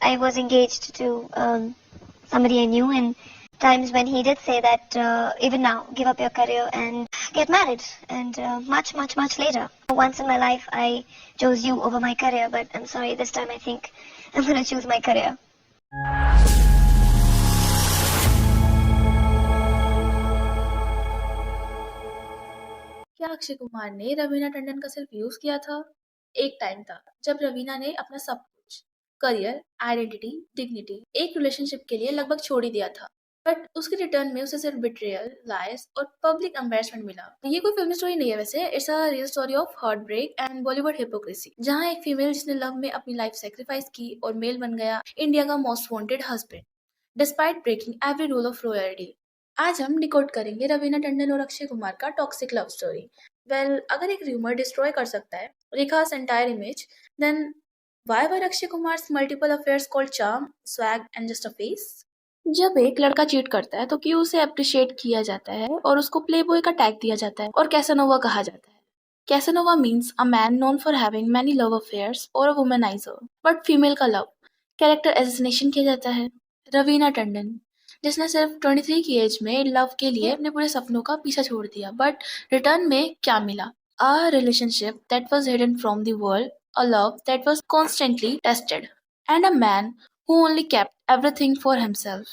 I was engaged to somebody I knew, and times when he did say that even now, give up your career and get married, and much later. Once in my life, I chose you over my career, but I'm sorry, this time I think I'm gonna choose my career. क्या अक्षय कुमार ने रवीना टंडन का सिर्फ use किया था? एक time था जब रवीना ने अपना सब कुछ, करियर, आइडेंटिटी, डिग्निटी, एक रिलेशनशिप के लिए लगभग छोड़ ही दिया था। बट उसके रिटर्न में उसे सिर्फ बिट्रेयल, लाइस और पब्लिक एम्बैरेसमेंट मिला। ये कोई फिल्म स्टोरी नहीं है वैसे, it's a real story of heart break and Bollywood hypocrisy, जहाँ एक फीमेल जिसने लव में अपनी लाइफ सेक्रीफाइस की और मेल बन गया इंडिया का most wanted husband, despite breaking every rule of royalty. आज हम डिकोड करेंगे रवीना टंडन और अक्षय कुमार का टॉक्सिक लव स्टोरी। वेल, अगर एक र्यूमर डिस्ट्रॉय कर सकता है रेखा's entire image, then why were Akshay Kumar's multiple affairs called charm, swag and just a face? जब एक लड़का चीट करता है तो क्यों उसे अप्रिशिएट किया जाता है और उसको प्लेबॉय का टैग दिया जाता है और कैसानोवा कहा जाता है? Casanova means a man known for having many love affairs और अ वुमनाइजर, बट फीमेल का लव कैरेक्टर एसेसिनेशन किया जाता है। रवीना टंडन, जिसने सिर्फ 23 की एज में लव के लिए अपने पूरे सपनों का पीछा छोड़ दिया, बट रिटर्न में क्या मिला? A relationship that was hidden from the world, a love that was constantly tested, and a man who only kept everything for himself.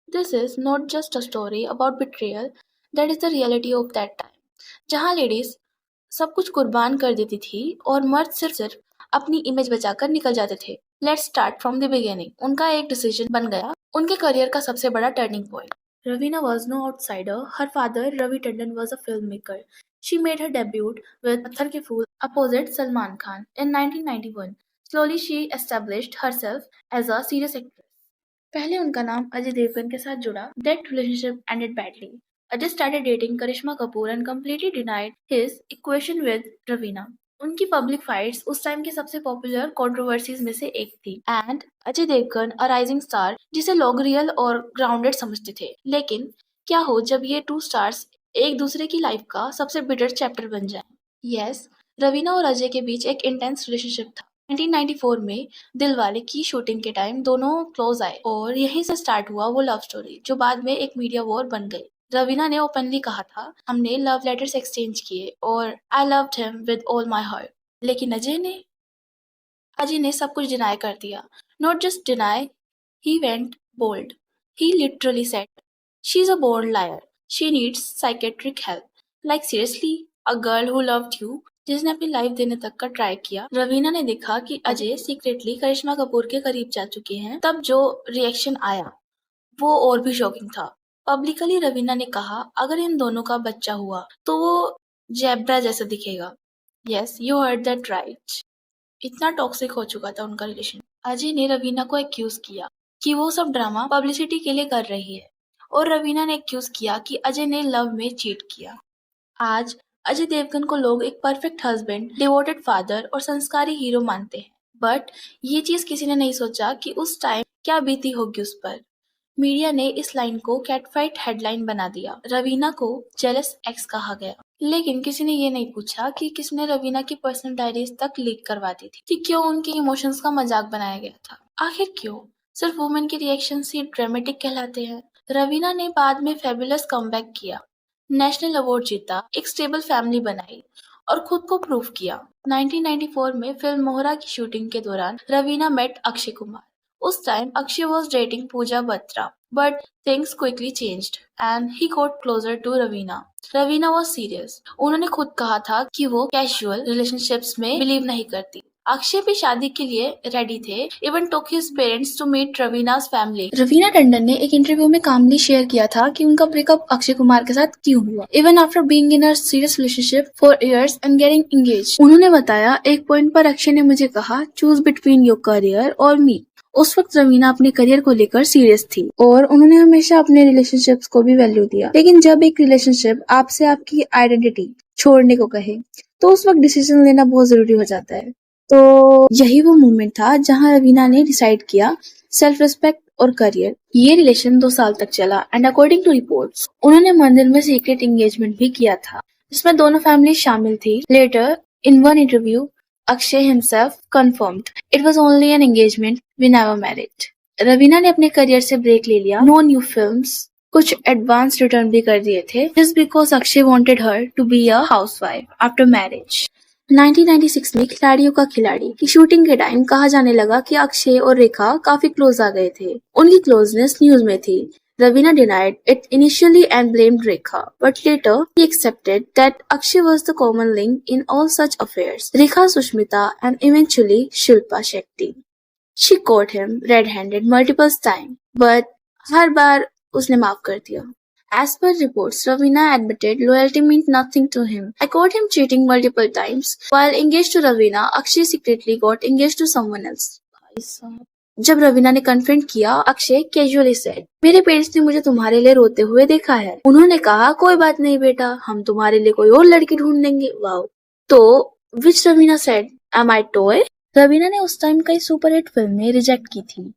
This is not just a story about betrayal, that is the reality of that time. जहाँ ladies सब कुछ कुर्बान कर देती थी और मर्द सिर्फ अपनी इमेज बचाकर निकल जाते थे। Let's start from the beginning. उनका एक डिसीजन बन गया उनके करियर का सबसे बड़ा turning point. Ravina was no outsider. Her father, Ravi Tandon, was a filmmaker. She made her debut with Patthar Ke Phool opposite Salman Khan in 1991. Slowly, she established herself as a serious actress. पहले उनका नाम अजय देवगन के साथ जुड़ा। That relationship ended badly. Ajay started dating Karishma Kapoor and completely denied his equation with Ravina. उनकी public fights उस time की सबसे पॉपुलर कंट्रोवर्सीज में से एक थी। And Ajay Devgan, a rising star जिसे लोग रियल और ग्राउंडेड समझते थे। लेकिन क्या हो जब ये टू स्टार्स एक दूसरे की लाइफ का सबसे बिटर चैप्टर बन जाए? यस, रवीना और अजय के बीच एक इंटेंस रिलेशनशिप था। 1994 में दिलवाले की शूटिंग के टाइम दोनों क्लोज आए और यहीं से स्टार्ट हुआ वो लव स्टोरी जो बाद में एक मीडिया वॉर बन गई। रवीना ने ओपनली कहा था, हमने लव लेटर्स एक्सचेंज किए और I loved him with all my heart. लेकिन अजय ने सब कुछ डिनाई कर दिया। Not just deny, he went bold. He literally said, she is a born liar, she needs psychiatric help. Like seriously, a girl who loved you, जिसने अपनी life देने तक का ट्राई किया। रवीना ने देखा कि अजय सीक्रेटली करिश्मा कपूर के करीब जा चुके हैं, तब जो रिएक्शन आया वो और भी शॉकिंग था। पब्लिकली रवीना ने कहा, अगर इन दोनों का बच्चा हुआ तो वो जेब्रा जैसा दिखेगा। Yes, you heard that right. इतना टॉक्सिक हो चुका था उनका रिलेशन। अजय ने रवीना को एक्यूज किया कि वो सब ड्रामा पब्लिसिटी के लिए कर रही है और रवीना ने एक्यूज किया कि अजय ने लव में चीट किया। आज अजय देवगन को लोग एक परफेक्ट हस्बैंड, डिवोटेड फादर और संस्कारी हीरो मानते हैं, बट ये चीज किसी ने नहीं सोचा कि उस टाइम क्या बीती होगी उस पर। मीडिया ने इस लाइन को कैटफाइट हेडलाइन बना दिया। रवीना को जेलस एक्स कहा गया, लेकिन किसी ने ये नहीं पूछा कि किसने रवीना की पर्सनल डायरीज तक लीक करवा दी थी, कि क्यों उनके इमोशंस का मजाक बनाया गया था। आखिर क्यों सिर्फ वुमेन के रिएक्शन ही ड्रामेटिक कहलाते हैं? रवीना ने बाद में फेबुलस कमबैक किया, नेशनल अवार्ड जीता, एक स्टेबल फैमिली बनाई और खुद को प्रूव किया। 1994 में फिल्म मोहरा की शूटिंग के दौरान रवीना मेट अक्षय कुमार। उस time Akshay was dating Pooja Batra, but things quickly changed and he got closer to Ravina. Ravina was serious. उन्होंने खुद कहा था कि वो कैजुअल रिलेशनशिप्स में बिलीव नहीं करती। अक्षय भी शादी के लिए रेडी थे, even took his parents to meet Ravina's family. Raveena Tandon ने एक इंटरव्यू में कामली शेयर किया था कि उनका ब्रेकअप अक्षय कुमार के साथ क्यों हुआ, even after being in a serious relationship for years and getting engaged. उन्होंने बताया, एक पॉइंट पर अक्षय ने मुझे कहा, चूज बिटवीन योर करियर और मी। उस वक्त रवीना अपने करियर को लेकर सीरियस थी और उन्होंने हमेशा अपने रिलेशनशिप्स को भी वैल्यू दिया। लेकिन जब एक रिलेशनशिप आपसे आपकी आइडेंटिटी छोड़ने को कहे तो उस वक्त डिसीजन लेना बहुत जरूरी हो जाता है। तो यही वो मोमेंट था जहां रवीना ने डिसाइड किया सेल्फ रिस्पेक्ट और करियर। ये रिलेशन 2 साल तक चला एंड अकॉर्डिंग टू रिपोर्ट्स उन्होंने मंदिर में सीक्रेट एंगेजमेंट भी किया था जिसमें दोनों फैमिली शामिल थी। Later in one interview Akshay himself confirmed it was only an engagement, we never married. Raveena ने अपने करियर से ब्रेक ले लिया, नो न्यू फिल्म्स, कुछ एडवांस रिटर्न भी कर दिए थे, just because Akshay wanted her to be a housewife after marriage. 1996 में खिलाड़ियों का खिलाड़ी की शूटिंग के टाइम कहा जाने लगा कि अक्षय और रेखा काफी क्लोज आ गए थे। उनकी क्लोजनेस न्यूज में थी। Ravina denied it initially and blamed Rekha, but later he accepted that Akshay was the common link in all such affairs. Rekha, Sushmita, and eventually Shilpa Shetty. She caught him red-handed multiple times, but हर बार उसने माफ कर दिया. As per reports, Ravina admitted loyalty meant nothing to him. I caught him cheating multiple times. While engaged to Ravina, Akshay secretly got engaged to someone else. जब रवीना ने confront किया, Akshay casually said, मेरे parents ने मुझे तुम्हारे लिए रोते हुए देखा है। उन्होंने कहा, कोई बात नहीं बेटा, हम तुम्हारे लिए कोई और लड़की ढूंढ देंगे। वाओ। तो विच रवीना सेड, एम आई टॉय? रवीना ने उस टाइम कई सुपरहिट फिल्में रिजेक्ट की थी।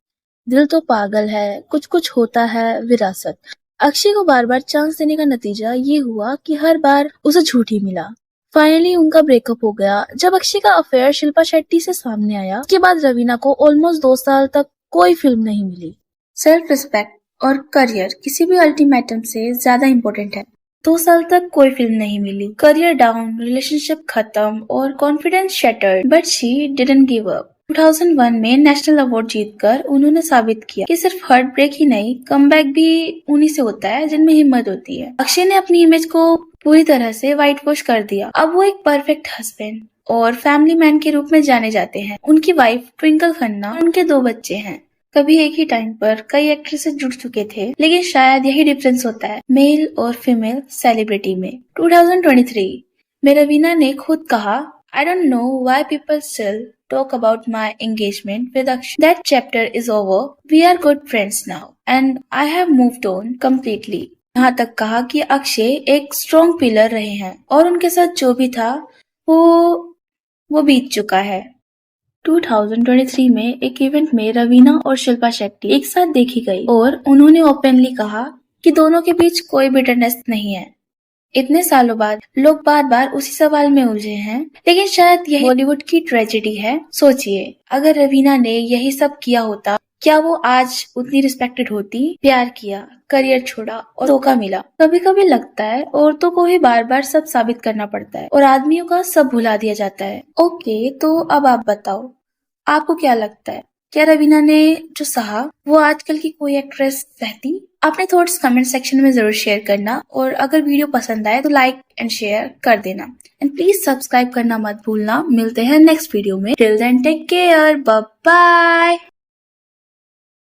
दिल तो पागल है, कुछ कुछ होता है, विरासत। अक्षय को बार बार चांस देने का नतीजा ये हुआ कि हर बार उसे झूठ ही मिला। फाइनली उनका ब्रेकअप हो गया। जब अक्षय का अफेयर शिल्पा शेट्टी से सामने आया, उसके बाद रवीना को ऑलमोस्ट 2 साल तक कोई फिल्म नहीं मिली। सेल्फ रिस्पेक्ट और करियर किसी भी अल्टीमेटम से ज्यादा इम्पोर्टेंट है। 2 साल तक कोई फिल्म नहीं मिली, करियर डाउन, रिलेशनशिप खत्म और confidence shattered, but she didn't give up. 2001 में नेशनल अवार्ड जीतकर उन्होंने साबित किया कि सिर्फ हार्ट ब्रेक ही नहीं, कमबैक भी उन्हीं से होता है जिनमें हिम्मत होती है। अक्षय ने अपनी इमेज को पूरी तरह से व्हाइट वॉश कर दिया। अब वो एक परफेक्ट हस्बैंड और फैमिली मैन के रूप में जाने जाते हैं। उनकी वाइफ ट्विंकल खन्ना और उनके 2 बच्चे हैं। कभी एक ही टाइम पर कई एक्ट्रेसेस जुड़ चुके थे, लेकिन शायद यही डिफरेंस होता है मेल और फीमेल सेलिब्रिटी में। 2023 में रवीना ने खुद कहा, I don't know why people still talk about my engagement with Akshay. That chapter is over. We are good friends now and I have moved on completely. यहाँ तक कहा कि अक्षय एक स्ट्रॉन्ग पिलर रहे हैं और उनके साथ जो भी था वो बीत चुका है। 2023 में एक इवेंट में रवीना और शिल्पा शेट्टी एक साथ देखी गई और उन्होंने ओपनली कहा कि दोनों के बीच कोई बिटरनेस नहीं है। इतने सालों बाद लोग बार बार उसी सवाल में उलझे हैं, लेकिन शायद यही बॉलीवुड की ट्रेजेडी है। सोचिए, अगर रवीना ने यही सब किया होता, क्या वो आज उतनी रिस्पेक्टेड होती? प्यार किया, करियर छोड़ा और धोखा मिला। कभी कभी लगता है औरतों को ही बार बार सब साबित करना पड़ता है और आदमियों का सब भुला दिया जाता है। ओके, तो अब आप बताओ, आपको क्या लगता है? क्या रवीना ने जो सहा वो आजकल की कोई एक्ट्रेस सहती? अपने थॉट्स कमेंट सेक्शन में जरूर शेयर करना और अगर वीडियो पसंद आए तो लाइक एंड शेयर कर देना एंड प्लीज सब्सक्राइब करना मत भूलना। मिलते हैं नेक्स्ट वीडियो में। Till then take care, bye bye.